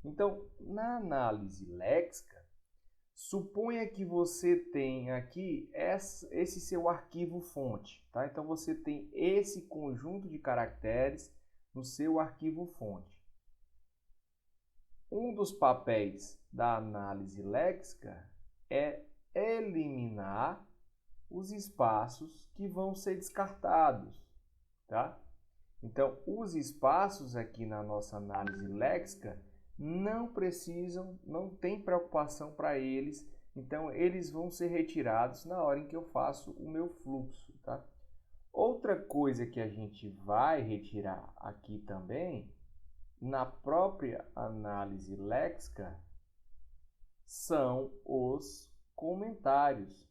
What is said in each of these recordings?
Então, na análise léxica, suponha que você tem aqui esse seu arquivo fonte, tá? Então, você tem esse conjunto de caracteres no seu arquivo fonte. Um dos papéis da análise léxica é eliminar os espaços que vão ser descartados, tá? Então, os espaços aqui na nossa análise léxica não tem preocupação para eles, então eles vão ser retirados na hora em que eu faço o meu fluxo, tá? Outra coisa que a gente vai retirar aqui também, na própria análise léxica, são os comentários.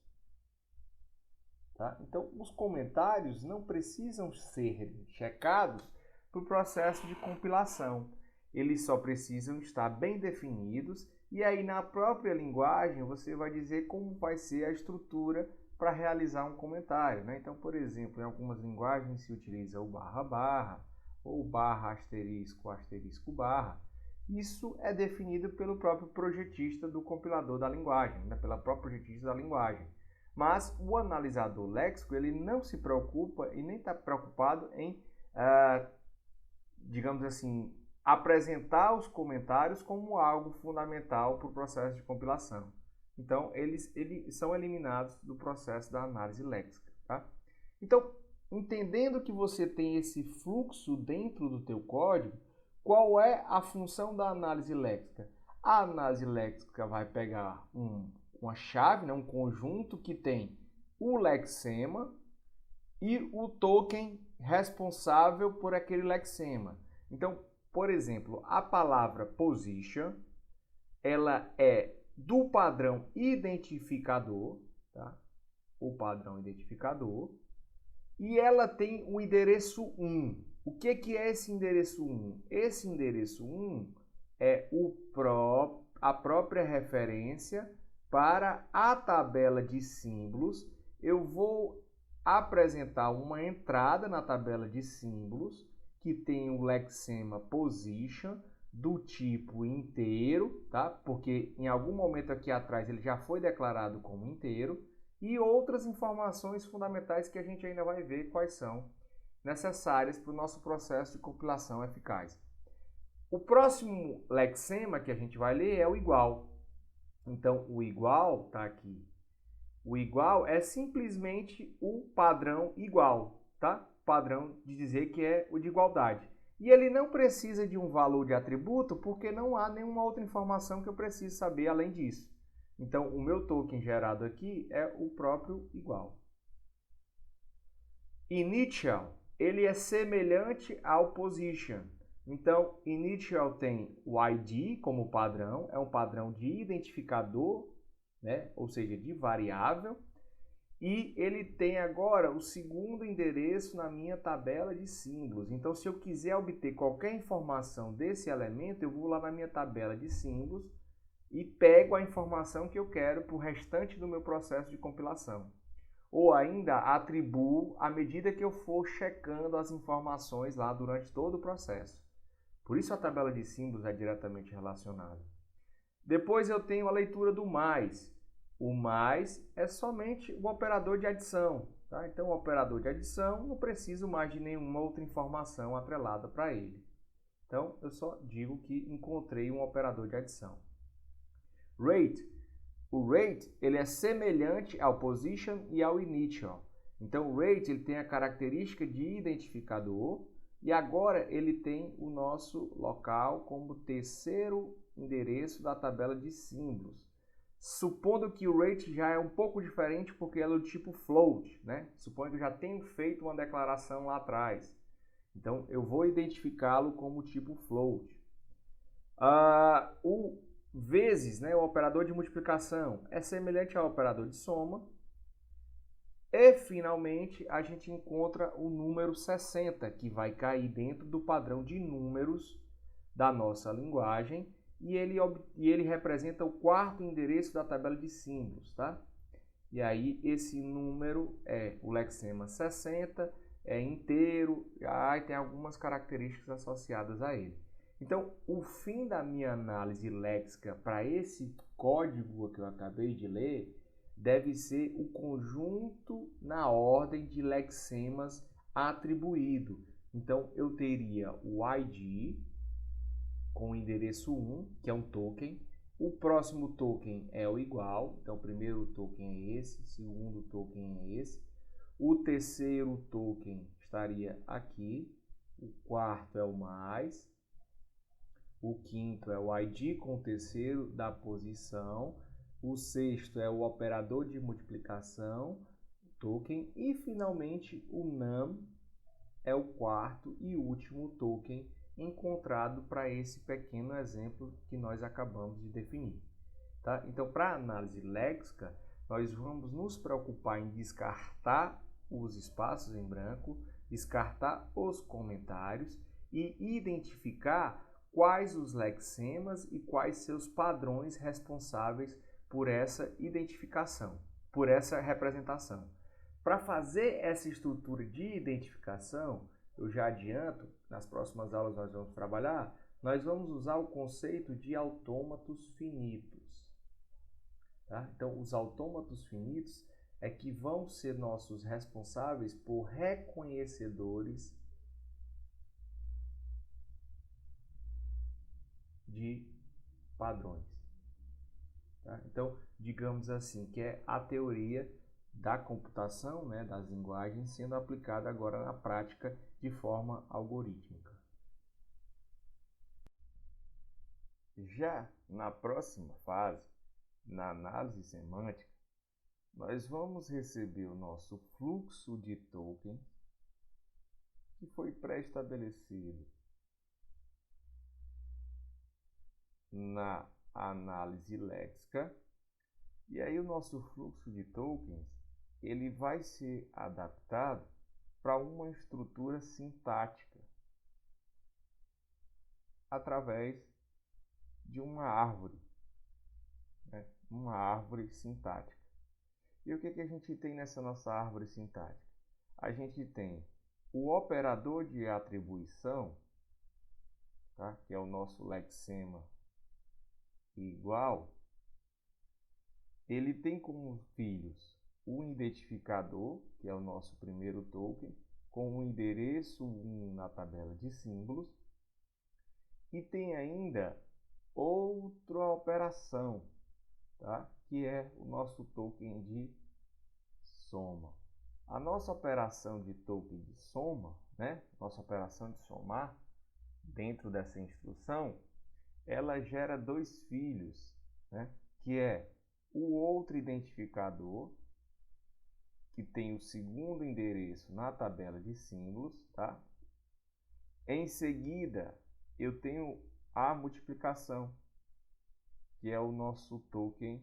Tá? Então, os comentários não precisam ser checados para o processo de compilação. Eles só precisam estar bem definidos e aí na própria linguagem você vai dizer como vai ser a estrutura para realizar um comentário. Né? Então, por exemplo, em algumas linguagens se utiliza o barra barra ou barra asterisco asterisco barra. Isso é definido pelo próprio projetista do compilador da linguagem, né? Pela própria projetista da linguagem. Mas o analisador léxico ele não se preocupa e nem está preocupado em, digamos assim, apresentar os comentários como algo fundamental para o processo de compilação. Então, eles são eliminados do processo da análise léxica. Tá? Então, entendendo que você tem esse fluxo dentro do teu código, qual é a função da análise léxica? A análise léxica vai pegar uma chave, né, um conjunto que tem o lexema e o token responsável por aquele lexema. Então, por exemplo, a palavra position, ela é do padrão identificador, tá? O padrão identificador, e ela tem o endereço 1. O que é esse endereço 1? Esse endereço 1 é a própria referência para a tabela de símbolos. Eu vou apresentar uma entrada na tabela de símbolos que tem o lexema position do tipo inteiro, tá? Porque em algum momento aqui atrás ele já foi declarado como inteiro, e outras informações fundamentais que a gente ainda vai ver quais são necessárias para o nosso processo de compilação eficaz. O próximo lexema que a gente vai ler é o igual. Então, o igual está aqui. O igual é simplesmente o padrão igual, tá? Padrão de dizer que é o de igualdade. E ele não precisa de um valor de atributo porque não há nenhuma outra informação que eu preciso saber além disso. Então, o meu token gerado aqui é o próprio igual. Initial, ele é semelhante ao position. Então, initial tem o ID como padrão, é um padrão de identificador, né? Ou seja, de variável. E ele tem agora o segundo endereço na minha tabela de símbolos. Então, se eu quiser obter qualquer informação desse elemento, eu vou lá na minha tabela de símbolos e pego a informação que eu quero para o restante do meu processo de compilação. Ou ainda atribuo à medida que eu for checando as informações lá durante todo o processo. Por isso a tabela de símbolos é diretamente relacionada. Depois eu tenho a leitura do mais. O mais é somente o operador de adição. Tá? Então o operador de adição não preciso mais de nenhuma outra informação atrelada para ele. Então eu só digo que encontrei um operador de adição. Rate. O rate ele é semelhante ao position e ao initial. Então, o rate ele tem a característica de identificador e agora ele tem o nosso local como terceiro endereço da tabela de símbolos. Supondo que o rate já é um pouco diferente porque ele é do tipo float, né? Suponho que eu já tenho feito uma declaração lá atrás. Então, eu vou identificá-lo como tipo float. O vezes, né, o operador de multiplicação, é semelhante ao operador de soma. E, finalmente, a gente encontra o número 60, que vai cair dentro do padrão de números da nossa linguagem, e ele representa o quarto endereço da tabela de símbolos, tá? E aí, esse número é o lexema 60, é inteiro, tem algumas características associadas a ele. Então, o fim da minha análise léxica para esse código que eu acabei de ler deve ser o conjunto na ordem de lexemas atribuído. Então, eu teria o ID com o endereço 1, que é um token. O próximo token é o igual, então o primeiro token é esse, o segundo token é esse. O terceiro token estaria aqui, o quarto é o mais, o quinto é o ID com o terceiro da posição, o sexto é o operador de multiplicação, token, e finalmente o num é o quarto e último token encontrado para esse pequeno exemplo que nós acabamos de definir. Tá? Então, para a análise léxica, nós vamos nos preocupar em descartar os espaços em branco, descartar os comentários e identificar quais os lexemas e quais seus padrões responsáveis por essa identificação, por essa representação. Para fazer essa estrutura de identificação, eu já adianto, nas próximas aulas nós vamos usar o conceito de autômatos finitos. Tá? Então, os autômatos finitos é que vão ser nossos responsáveis por reconhecedores de padrões. Tá? Então, digamos assim, que é a teoria da computação, né, das linguagens, sendo aplicada agora na prática de forma algorítmica. Já na próxima fase, na análise semântica, nós vamos receber o nosso fluxo de tokens, que foi pré-estabelecido na análise léxica, e aí o nosso fluxo de tokens ele vai ser adaptado para uma estrutura sintática através de uma árvore, né? Uma árvore sintática. E o que a gente tem nessa nossa árvore sintática? A gente tem o operador de atribuição, tá? Que é o nosso lexema igual. Ele tem como filhos o identificador, que é o nosso primeiro token, com o endereço 1 na tabela de símbolos. E tem ainda outra operação, tá? Que é o nosso token de soma. A nossa operação de token de soma, né? Nossa operação de somar, dentro dessa instrução, ela gera dois filhos, né? Que é o outro identificador, que tem o segundo endereço na tabela de símbolos, tá? Em seguida, eu tenho a multiplicação, que é o nosso token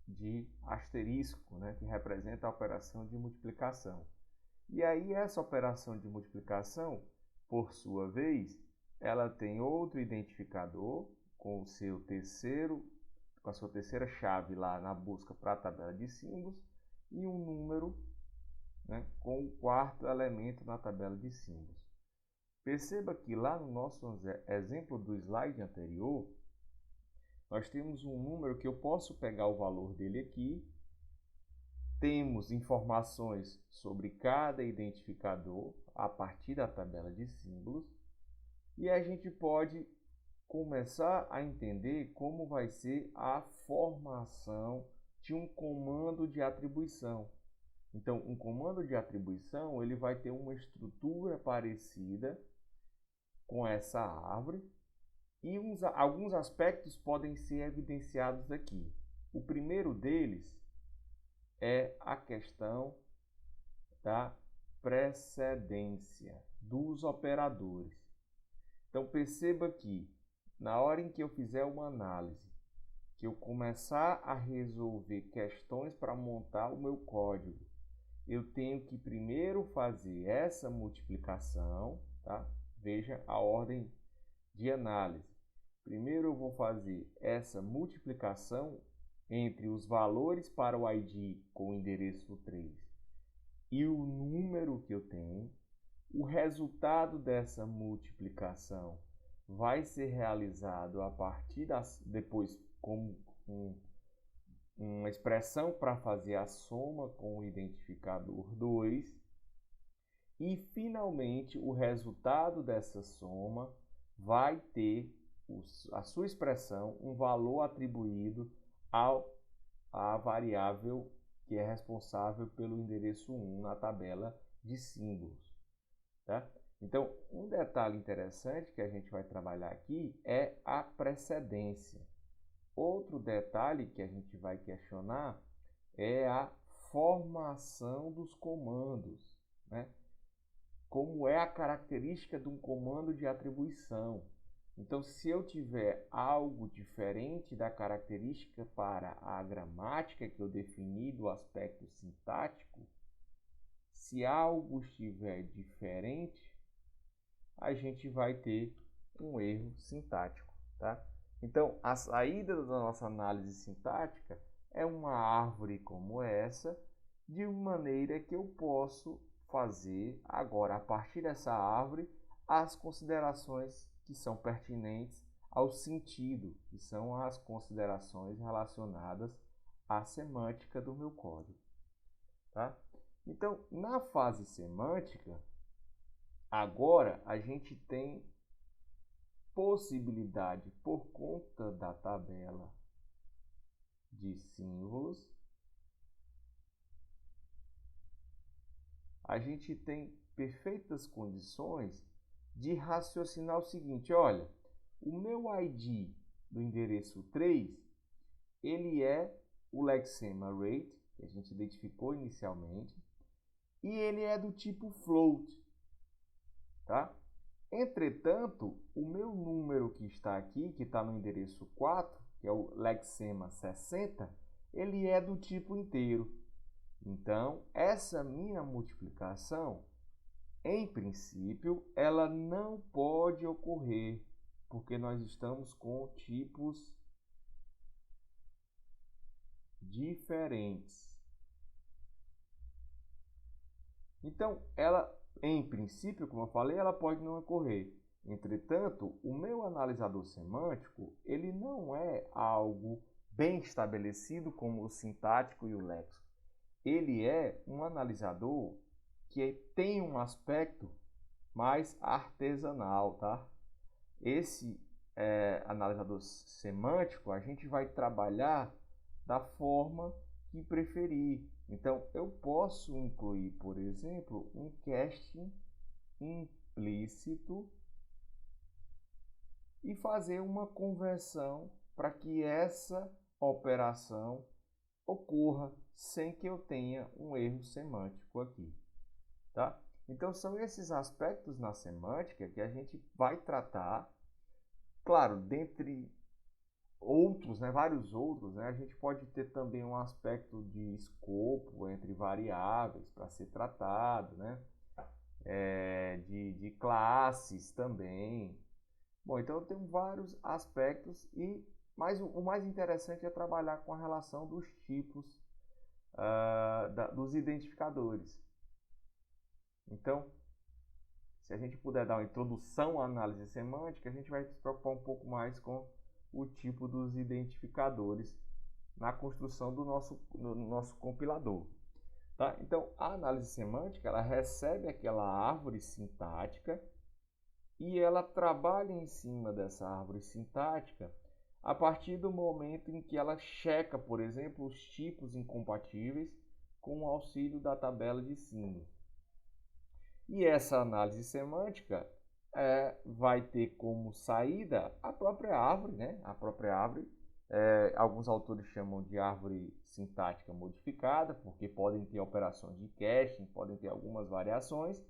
de asterisco, né? Que representa a operação de multiplicação. E aí essa operação de multiplicação, por sua vez, ela tem outro identificador com o seu terceiro, com a sua terceira chave lá na busca para a tabela de símbolos, e um número, né, com o quarto elemento na tabela de símbolos. Perceba que lá no nosso exemplo do slide anterior, nós temos um número que eu posso pegar o valor dele aqui, temos informações sobre cada identificador a partir da tabela de símbolos, e a gente pode começar a entender como vai ser a formação de um comando de atribuição. Então, um comando de atribuição ele vai ter uma estrutura parecida com essa árvore e alguns aspectos podem ser evidenciados aqui. O primeiro deles é a questão da precedência dos operadores. Então, perceba que na hora em que eu fizer uma análise, que eu começar a resolver questões para montar o meu código, eu tenho que primeiro fazer essa multiplicação, tá? Veja a ordem de análise. Primeiro eu vou fazer essa multiplicação entre os valores para o ID com o endereço 3 e o número que eu tenho. O resultado dessa multiplicação vai ser realizado a partir depois como uma expressão para fazer a soma com o identificador 2 e finalmente o resultado dessa soma vai ter a sua expressão, um valor atribuído à variável que é responsável pelo endereço 1 na tabela de símbolos. Tá? Então, um detalhe interessante que a gente vai trabalhar aqui é a precedência. Outro detalhe que a gente vai questionar é a formação dos comandos, né? Como é a característica de um comando de atribuição. Então, se eu tiver algo diferente da característica para a gramática que eu defini do aspecto sintático, se algo estiver diferente, a gente vai ter um erro sintático, tá? Então, a saída da nossa análise sintática é uma árvore como essa, de maneira que eu posso fazer agora, a partir dessa árvore, as considerações que são pertinentes ao sentido, que são as considerações relacionadas à semântica do meu código, tá? Então, na fase semântica, agora a gente tem possibilidade, por conta da tabela de símbolos, a gente tem perfeitas condições de raciocinar o seguinte: olha, o meu ID do endereço 3, ele é o lexema rate, que a gente identificou inicialmente, e ele é do tipo float, tá? Entretanto, o meu número que está aqui, que está no endereço 4, que é o lexema 60, ele é do tipo inteiro. Então, essa minha multiplicação, em princípio, ela não pode ocorrer, porque nós estamos com tipos diferentes. Então, ela, em princípio, como eu falei, ela pode não ocorrer. Entretanto, o meu analisador semântico, ele não é algo bem estabelecido como o sintático e o léxico. Ele é um analisador que tem um aspecto mais artesanal, tá? Esse analisador semântico, a gente vai trabalhar da forma que preferir. Então, eu posso incluir, por exemplo, um casting implícito e fazer uma conversão para que essa operação ocorra sem que eu tenha um erro semântico aqui, tá? Então, são esses aspectos na semântica que a gente vai tratar. Claro, dentre outros, né, vários outros, né, a gente pode ter também um aspecto de escopo entre variáveis para ser tratado, né, de classes também. Bom, então eu tenho vários aspectos, mas o mais interessante é trabalhar com a relação dos tipos dos identificadores. Então, se a gente puder dar uma introdução à análise semântica, a gente vai se preocupar um pouco mais com o tipo dos identificadores na construção do nosso compilador. Tá? Então, a análise semântica, ela recebe aquela árvore sintática e ela trabalha em cima dessa árvore sintática a partir do momento em que ela checa, por exemplo, os tipos incompatíveis com o auxílio da tabela de símbolos. E essa análise semântica vai ter como saída a própria árvore, né? A própria árvore. Alguns autores chamam de árvore sintática modificada, porque podem ter operações de caching, podem ter algumas variações.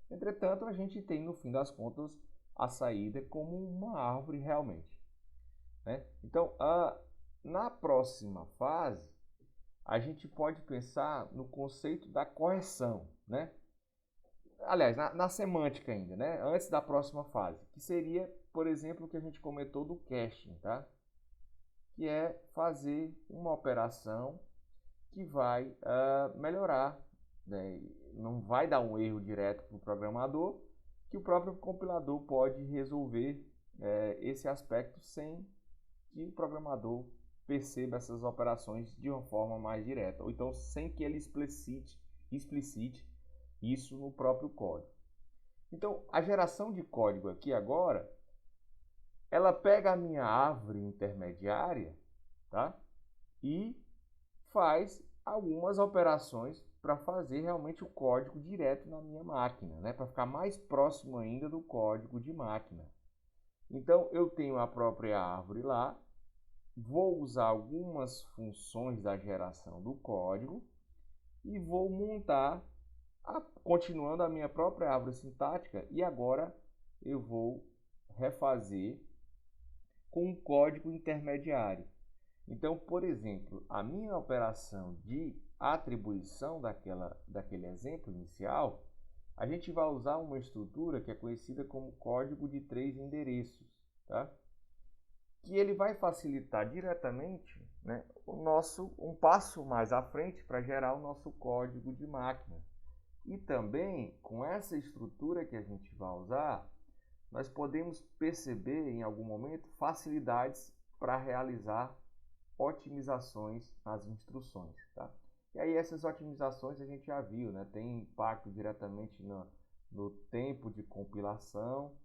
Entretanto, a gente tem, no fim das contas, a saída como uma árvore realmente, né? Então, na próxima fase, a gente pode pensar no conceito da correção, né? Aliás, na semântica ainda, né? Antes da próxima fase, que seria, por exemplo, o que a gente comentou do caching, tá? Que é fazer uma operação que vai melhorar, né? Não vai dar um erro direto para o programador, que o próprio compilador pode resolver esse aspecto sem que o programador perceba essas operações de uma forma mais direta, ou então sem que ele explicite isso no próprio código. Então, a geração de código aqui agora, ela pega a minha árvore intermediária, tá? E faz algumas operações para fazer realmente o código direto na minha máquina, né? Para ficar mais próximo ainda do código de máquina. Então, eu tenho a própria árvore lá, vou usar algumas funções da geração do código e vou montar, continuando a minha própria árvore sintática, e agora eu vou refazer com um código intermediário. Então, por exemplo, a minha operação de atribuição daquele exemplo inicial, a gente vai usar uma estrutura que é conhecida como código de 3 endereços, tá? Que ele vai facilitar diretamente, né, um passo mais à frente para gerar o nosso código de máquina. E também, com essa estrutura que a gente vai usar, nós podemos perceber em algum momento facilidades para realizar otimizações nas instruções, tá? E aí essas otimizações a gente já viu, né? Tem impacto diretamente no tempo de compilação,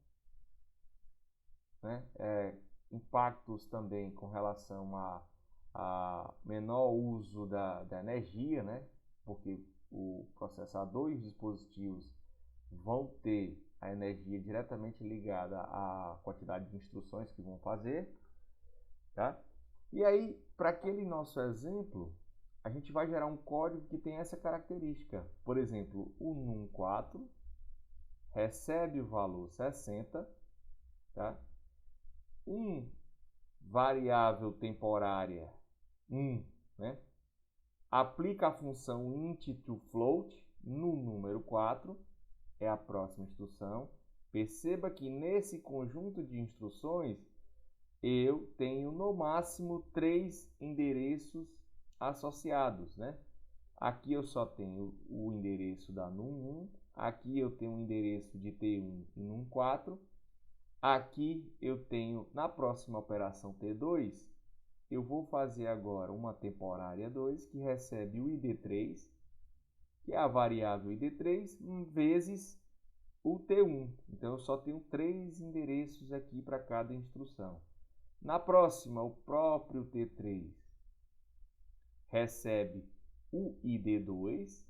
né? Impactos também com relação a menor uso da energia, né? Porque o processador e os dispositivos vão ter a energia diretamente ligada à quantidade de instruções que vão fazer, tá? E aí, para aquele nosso exemplo, a gente vai gerar um código que tem essa característica. Por exemplo, o num4 recebe o valor 60, tá? Variável temporária 1, né? Aplica a função int to float no número 4, é a próxima instrução. Perceba que nesse conjunto de instruções eu tenho no máximo 3 endereços associados, né? Aqui eu só tenho o endereço da num1, aqui eu tenho o endereço de t1 e num4, aqui eu tenho na próxima operação t2, eu vou fazer agora uma temporária 2 que recebe o id3, que é a variável id3 vezes o t1. Então eu só tenho 3 endereços aqui para cada instrução. Na próxima, o próprio T3 recebe o ID2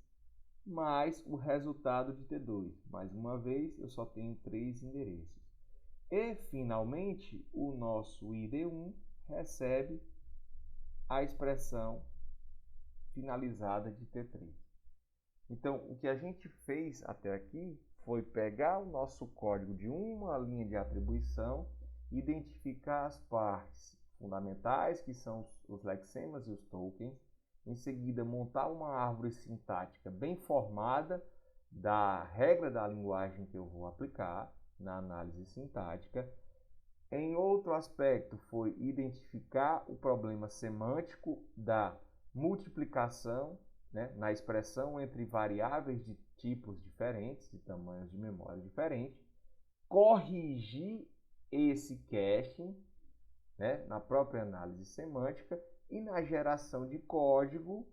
mais o resultado de T2. Mais uma vez, eu só tenho 3 endereços. E, finalmente, o nosso ID1 recebe a expressão finalizada de T3. Então, o que a gente fez até aqui foi pegar o nosso código de uma linha de atribuição, identificar as partes fundamentais, que são os lexemas e os tokens, em seguida montar uma árvore sintática bem formada da regra da linguagem que eu vou aplicar na análise sintática. Em outro aspecto foi identificar o problema semântico da multiplicação, né, na expressão entre variáveis de tipos diferentes, de tamanhos de memória diferentes, corrigir esse caching, né, na própria análise semântica, e na geração de código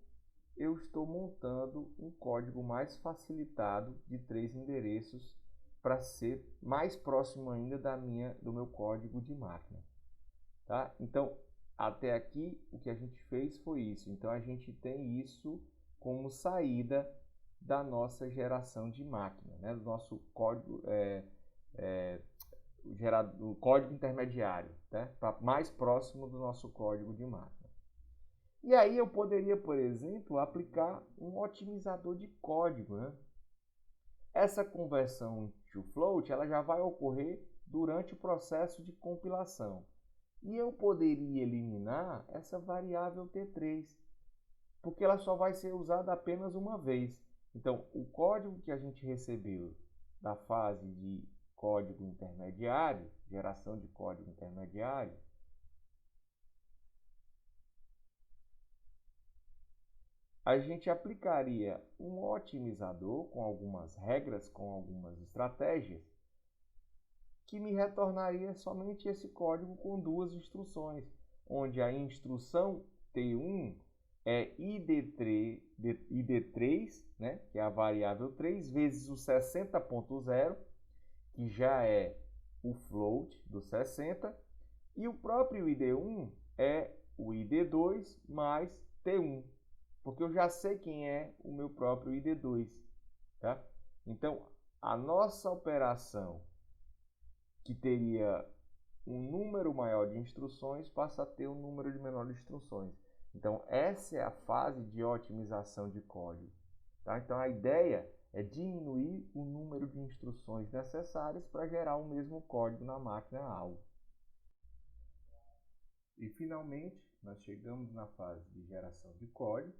eu estou montando um código mais facilitado de 3 endereços para ser mais próximo ainda do meu código de máquina, tá? Então, até aqui o que a gente fez foi isso. Então a gente tem isso como saída da nossa geração de máquina, né, do nosso código o código intermediário, né, para mais próximo do nosso código de máquina. E aí eu poderia, por exemplo, aplicar um otimizador de código, né? Essa conversão to float ela já vai ocorrer durante o processo de compilação. E eu poderia eliminar essa variável T3, porque ela só vai ser usada apenas uma vez. Então, o código que a gente recebeu da fase de código intermediário, geração de código intermediário, a gente aplicaria um otimizador com algumas regras, com algumas estratégias, que me retornaria somente esse código com duas instruções, onde a instrução T1 é ID3, né, que é a variável 3, vezes o 60.0, que já é o float do 60, e o próprio ID1 é o ID2 mais T1, porque eu já sei quem é o meu próprio ID2, tá? Então, a nossa operação, que teria um número maior de instruções, passa a ter um número de menor de instruções. Então, essa é a fase de otimização de código, tá? Então, a ideia é diminuir o número de instruções necessárias para gerar o mesmo código na máquina-alvo. E, finalmente, nós chegamos na fase de geração de código,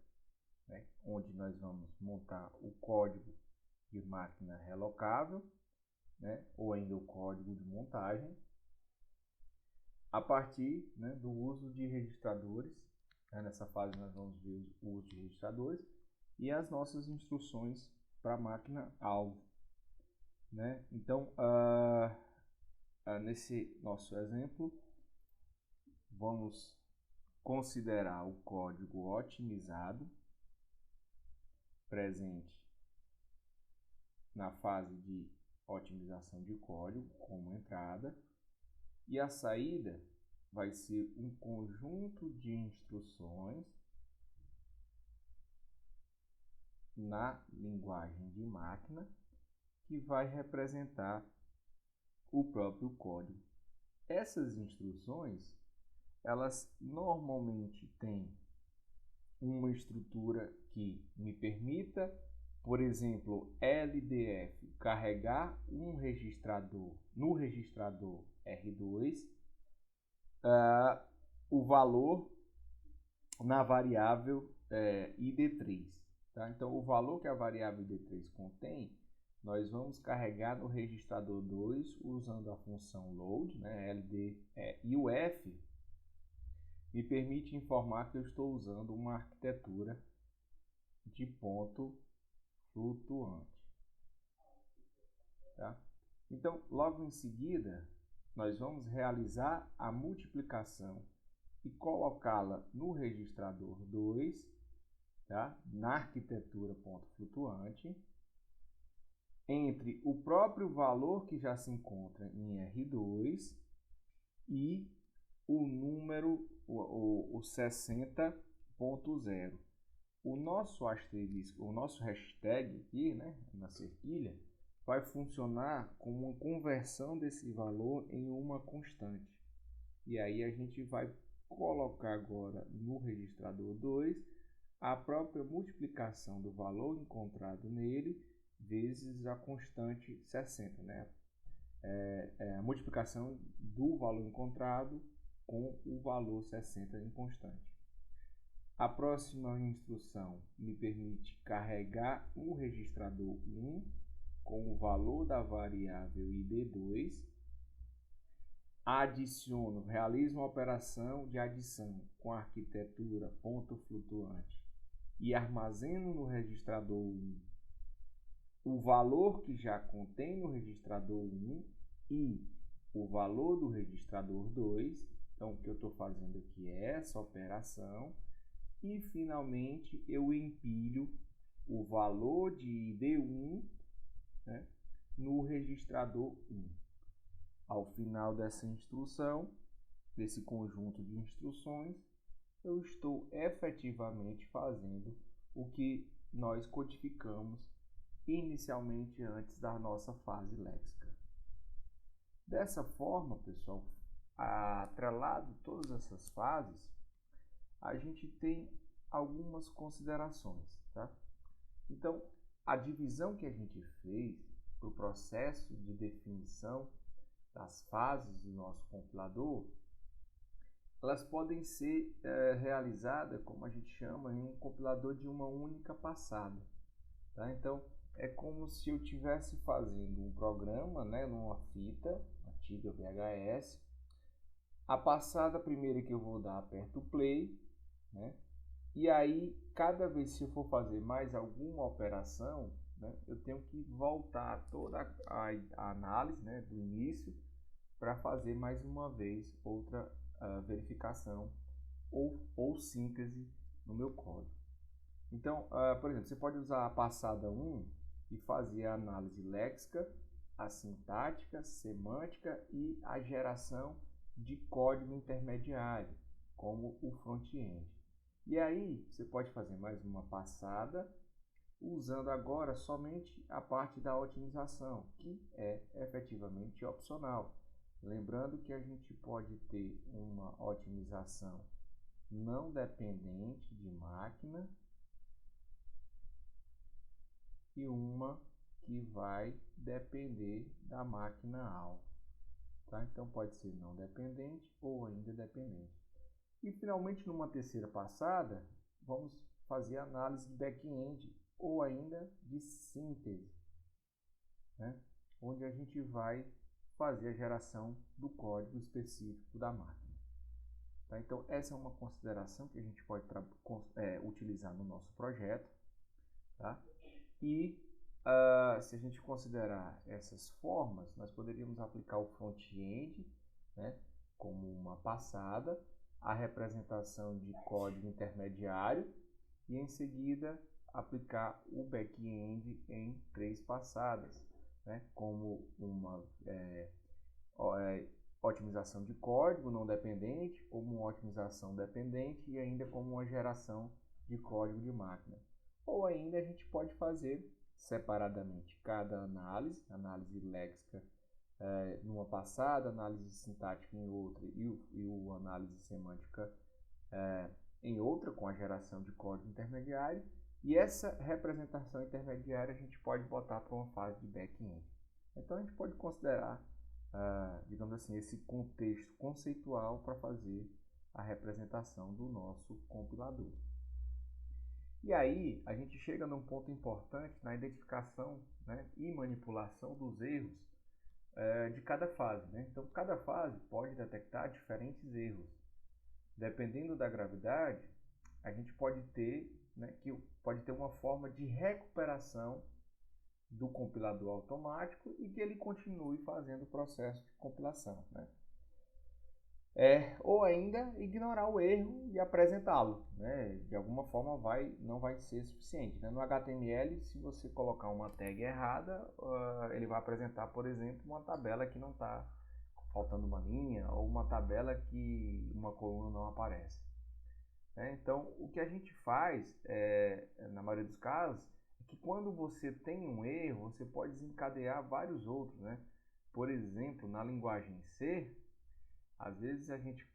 né, onde nós vamos montar o código de máquina relocável, né, ou ainda o código de montagem, a partir, né, do uso de registradores. Nessa fase nós vamos ver o uso de registradores e as nossas instruções para a máquina-alvo, né? Então, nesse nosso exemplo, vamos considerar o código otimizado presente na fase de otimização de código como entrada, e a saída vai ser um conjunto de instruções na linguagem de máquina que vai representar o próprio código. Essas instruções, elas normalmente têm uma estrutura que me permita, por exemplo, LDF, carregar um registrador no registrador R2, o valor na variável ID3. Tá? Então, o valor que a variável ID3 contém, nós vamos carregar no registrador 2 usando a função load, né, LD, e o F me permite informar que eu estou usando uma arquitetura de ponto flutuante. Tá? Então, logo em seguida, nós vamos realizar a multiplicação e colocá-la no registrador 2, tá? Na arquitetura ponto flutuante, entre o próprio valor que já se encontra em R2 e o número, o 60.0. O nosso asterisco, o nosso hashtag aqui, né, na cerquilha, vai funcionar como uma conversão desse valor em uma constante. E aí a gente vai colocar agora no registrador 2 a própria multiplicação do valor encontrado nele vezes a constante 60, né? A multiplicação do valor encontrado com o valor 60 em constante. A próxima instrução me permite carregar o registrador 1 com o valor da variável ID2, realizo uma operação de adição com a arquitetura ponto flutuante e armazeno no registrador 1 o valor que já contém no registrador 1 e o valor do registrador 2. Então, o que eu estou fazendo aqui é essa operação. E, finalmente, eu empilho o valor de ID1, né, no registrador 1. Ao final dessa instrução, desse conjunto de instruções, eu estou efetivamente fazendo o que nós codificamos inicialmente antes da nossa fase léxica. Dessa forma, pessoal, atrelado todas essas fases, a gente tem algumas considerações, tá? Então, a divisão que a gente fez para o processo de definição das fases do nosso compilador, elas podem ser realizadas, como a gente chama, em um compilador de uma única passada, tá? Então, é como se eu estivesse fazendo um programa, né, numa fita antiga VHS. A passada primeira que eu vou dar, aperto o play, né? E aí, cada vez que eu for fazer mais alguma operação, né, eu tenho que voltar toda a análise, né, do início para fazer mais uma vez outra verificação ou síntese no meu código. Então, por exemplo, você pode usar a passada 1 e fazer a análise léxica, a sintática, semântica e a geração de código intermediário, como o front-end. E aí, você pode fazer mais uma passada, usando agora somente a parte da otimização, que é efetivamente opcional. Lembrando que a gente pode ter uma otimização não dependente de máquina e uma que vai depender da máquina alvo. Tá? Então pode ser não dependente ou ainda dependente. E finalmente, numa terceira passada, vamos fazer a análise de back-end ou ainda de síntese, né? Onde a gente vai fazer a geração do código específico da máquina. Tá? Então essa é uma consideração que a gente pode utilizar no nosso projeto. Tá? E se a gente considerar essas formas, nós poderíamos aplicar o front-end, né, como uma passada, a representação de código intermediário e em seguida aplicar o back-end em 3 passadas, né, como uma otimização de código não dependente, como uma otimização dependente e ainda como uma geração de código de máquina. Ou ainda a gente pode fazer separadamente cada análise léxica numa passada, análise sintática em outra e o análise semântica em outra, com a geração de código intermediário. E essa representação intermediária a gente pode botar para uma fase de back-end. Então a gente pode considerar, digamos assim, esse contexto conceitual para fazer a representação do nosso compilador. E aí a gente chega num ponto importante na identificação, né, e manipulação dos erros de cada fase, né? Então cada fase pode detectar diferentes erros. Dependendo da gravidade, a gente pode ter, né, uma forma de recuperação do compilador automático e que ele continue fazendo o processo de compilação, né? Ou ainda ignorar o erro e apresentá-lo, né? De alguma forma não vai ser suficiente, né? No HTML, se você colocar uma tag errada, ele vai apresentar, por exemplo, uma tabela que não está faltando uma linha ou uma tabela que uma coluna não aparece. Então, o que a gente faz, na maioria dos casos, é que quando você tem um erro, você pode desencadear vários outros, né? Por exemplo, na linguagem C, às vezes a gente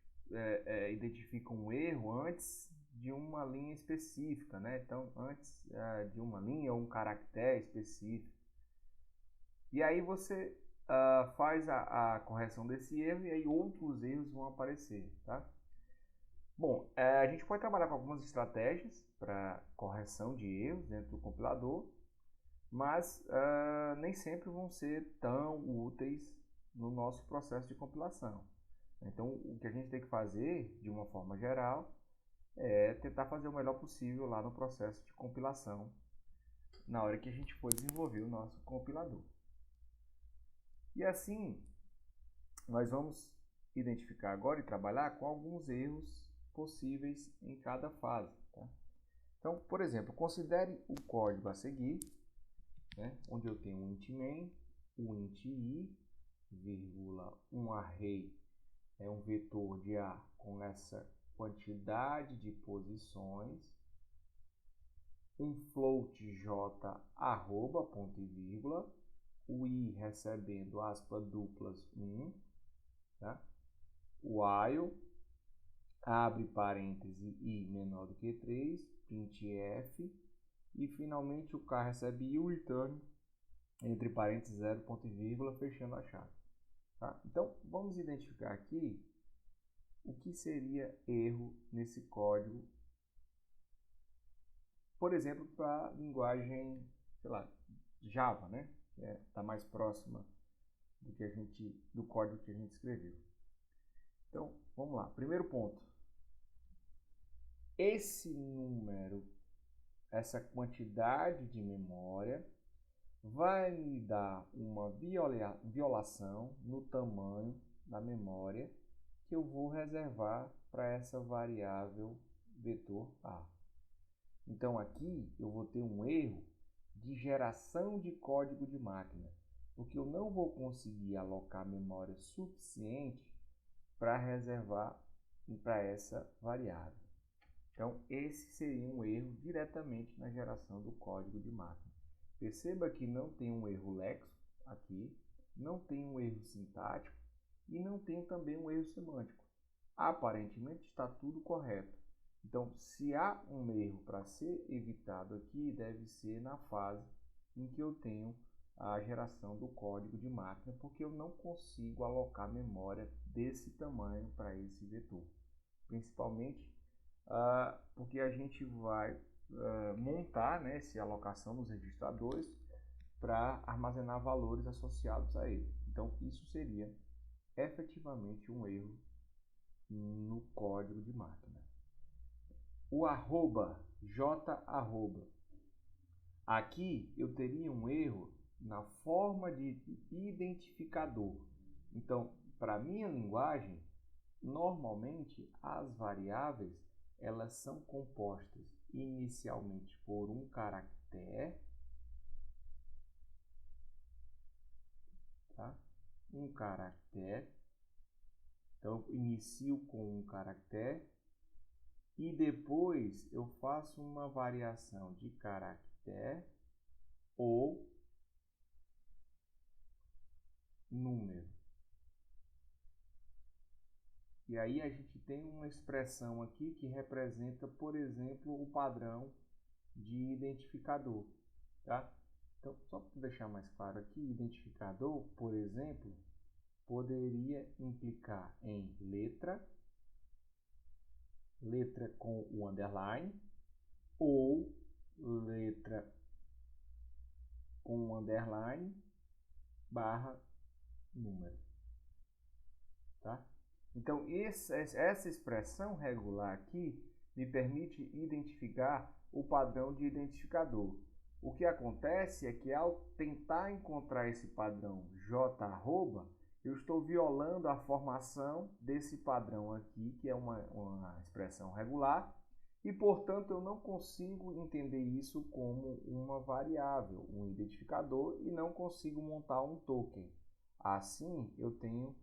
identifica um erro antes de uma linha específica, né? Então, antes de uma linha ou um caractere específico. E aí você faz a correção desse erro e aí outros erros vão aparecer, tá? Bom, a gente pode trabalhar com algumas estratégias para correção de erros dentro do compilador, mas nem sempre vão ser tão úteis no nosso processo de compilação. Então, o que a gente tem que fazer, de uma forma geral, é tentar fazer o melhor possível lá no processo de compilação, na hora que a gente for desenvolver o nosso compilador. E assim, nós vamos identificar agora e trabalhar com alguns erros possíveis em cada fase. Tá? Então, por exemplo, considere o código a seguir, né, onde eu tenho um int main, um int i, vírgula, um array, um vetor de A com essa quantidade de posições, um float j arroba, ponto e vírgula, o i recebendo aspas duplas 1, tá? O while, abre parêntese i menor do que 3, printf, e finalmente o k recebe i, o return, entre parênteses 0, ponto e vírgula, fechando a chave. Tá? Então, vamos identificar aqui o que seria erro nesse código, por exemplo, para a linguagem, sei lá, Java, né? Que está mais próxima do código que a gente escreveu. Então, vamos lá. Primeiro ponto. Esse número, essa quantidade de memória, vai me dar uma violação no tamanho da memória que eu vou reservar para essa variável vetor A. Então aqui eu vou ter um erro de geração de código de máquina, porque eu não vou conseguir alocar memória suficiente para reservar para essa variável. Então esse seria um erro diretamente na geração do código de máquina. Perceba que não tem um erro léxico aqui, não tem um erro sintático e não tem também um erro semântico. Aparentemente está tudo correto. Então, se há um erro para ser evitado aqui, deve ser na fase em que eu tenho a geração do código de máquina, porque eu não consigo alocar memória desse tamanho para esse vetor. Principalmente porque a gente vai montar, né, essa alocação nos registradores para armazenar valores associados a ele. Então, isso seria efetivamente um erro no código de máquina. O arroba, j-arroba. Aqui eu teria um erro na forma de identificador. Então, para minha linguagem, normalmente as variáveis elas são compostas inicialmente por um caractere, tá? Um caractere. Então, eu inicio com um caractere e depois eu faço uma variação de caractere ou número. E aí a gente tem uma expressão aqui que representa, por exemplo, o padrão de identificador, tá? Então, só para deixar mais claro aqui, identificador, por exemplo, poderia implicar em letra com o underline, ou letra com o underline barra número, tá? Então, essa expressão regular aqui me permite identificar o padrão de identificador. O que acontece é que ao tentar encontrar esse padrão j-arroba, eu estou violando a formação desse padrão aqui, que é uma expressão regular, e, portanto, eu não consigo entender isso como uma variável, um identificador, e não consigo montar um token. Assim, eu tenho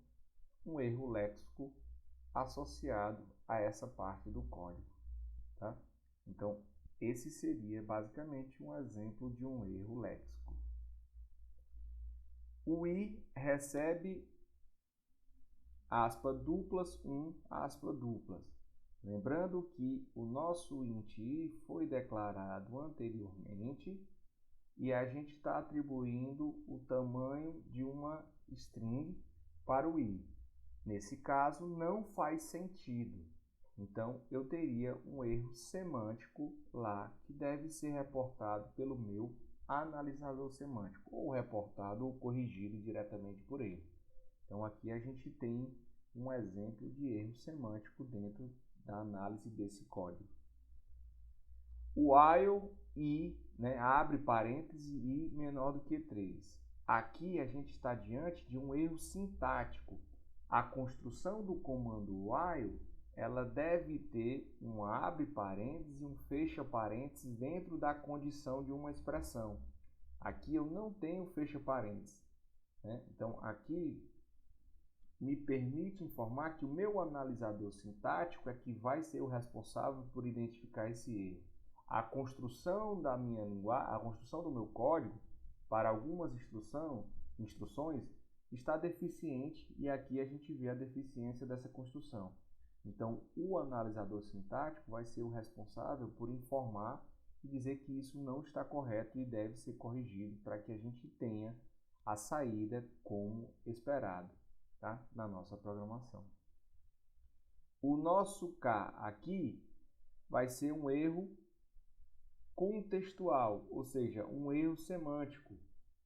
um erro léxico associado a essa parte do código, tá? Então, esse seria basicamente um exemplo de um erro léxico. O i recebe aspas duplas, aspas duplas. Lembrando que o nosso int i foi declarado anteriormente e a gente está atribuindo o tamanho de uma string para o i. Nesse caso, não faz sentido. Então, eu teria um erro semântico lá que deve ser reportado pelo meu analisador semântico, ou reportado ou corrigido diretamente por ele. Então, aqui a gente tem um exemplo de erro semântico dentro da análise desse código. O while i, né, abre parênteses e menor do que 3. Aqui a gente está diante de um erro sintático. A construção do comando while, ela deve ter um abre parênteses e um fecha parênteses dentro da condição de uma expressão. Aqui eu não tenho fecha parênteses, né? Então aqui me permite informar que o meu analisador sintático é que vai ser o responsável por identificar esse erro. A construção da minha linguagem, a construção do meu código para algumas instruções está deficiente e aqui a gente vê a deficiência dessa construção. Então, o analisador sintático vai ser o responsável por informar e dizer que isso não está correto e deve ser corrigido para que a gente tenha a saída como esperado, tá? Na nossa programação. O nosso K aqui vai ser um erro contextual, ou seja, um erro semântico,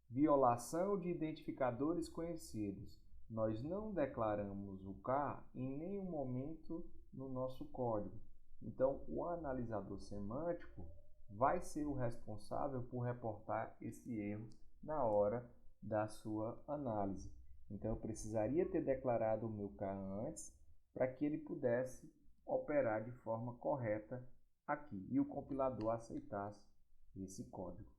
violação de identificadores conhecidos. Nós não declaramos o K em nenhum momento no nosso código. Então, o analisador semântico vai ser o responsável por reportar esse erro na hora da sua análise. Então eu precisaria ter declarado o meu CA antes para que ele pudesse operar de forma correta aqui e o compilador aceitasse esse código.